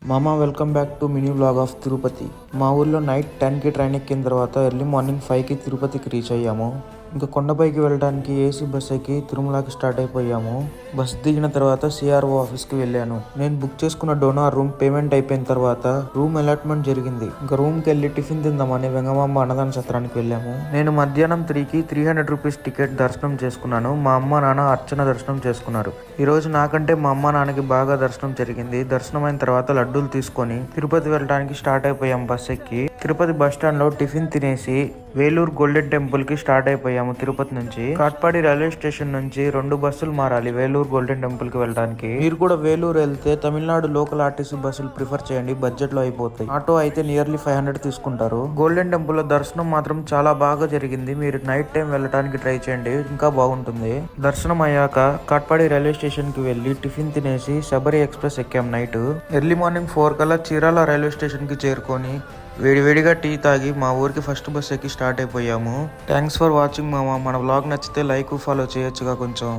మామ welcome back to mini vlog of Tirupati. మా ఊర్లో నైట్ 10కి ట్రైన్ ఎక్కిన తర్వాత ఎర్లీ మార్నింగ్ 5కి తిరుపతికి రీచ్ అయ్యాము. ఇంకా కొండపైకి వెళ్ళడానికి ఏసీ బస్ ఎక్కి తిరుమలకి స్టార్ట్ అయిపోయాము. బస్ దిగిన తర్వాత సిఆర్ఓ ఆఫీస్కి వెళ్ళాను. నేను బుక్ చేసుకున్న డోనార్ రూమ్ పేమెంట్ అయిపోయిన తర్వాత రూమ్ అలాట్మెంట్ జరిగింది. ఇంకా రూమ్కి వెళ్ళి టిఫిన్ తిందామని వెంగమాంబ అన్నదాన సత్రానికి వెళ్ళాము. నేను మధ్యాహ్నం 3కి 300 రూపీస్ టికెట్ దర్శనం చేసుకున్నాను. మా అమ్మ నాన్న అర్చన దర్శనం చేసుకున్నారు. ఈ రోజు నాకంటే మా అమ్మ నాన్నకి బాగా దర్శనం జరిగింది. దర్శనం అయిన తర్వాత లడ్డూలు తీసుకొని తిరుపతి వెళ్ళడానికి స్టార్ట్ అయిపోయాం. బస్ ఎక్కి తిరుపతి బస్ స్టాండ్ లో టిఫిన్ తినేసి వేలూరు గోల్డెన్ టెంపుల్ కి స్టార్ట్ అయిపోయాము. తిరుపతి నుంచి కాట్పాడి రైల్వే స్టేషన్ నుంచి 2 బస్సులు మారాలి వేలూరు గోల్డెన్ టెంపుల్ కి వెళ్ళడానికి. మీరు కూడా వేలూరు వెళ్తే తమిళనాడు లోకల్ ఆర్టీసీ బస్సులు ప్రిఫర్ చేయండి, బడ్జెట్ లో అయిపోతాయి. ఆటో అయితే నియర్లీ 500 తీసుకుంటారు. గోల్డెన్ టెంపుల్ లో దర్శనం మాత్రం చాలా బాగా జరిగింది. మీరు నైట్ టైం వెళ్ళడానికి ట్రై చేయండి, ఇంకా బాగుంటుంది. దర్శనం అయ్యాక కాట్పాడి రైల్వే స్టేషన్ కి వెళ్లి టిఫిన్ తినేసి శబరి ఎక్స్ప్రెస్ ఎక్కాం. నైట్ ఎర్లీ మార్నింగ్ 4 కల్లా చీరాల రైల్వే స్టేషన్ కి చేరుకొని వేడివేడిగా టీ తాగి మా ఊరికి ఫస్ట్ బస్ ఎక్కి స్టార్ట్ అయిపోయాము. థ్యాంక్స్ ఫర్ వాచింగ్ మామ. మన వ్లాగ్ నచ్చితే లైక్ ఫాలో చేయొచ్చుగా కొంచెం.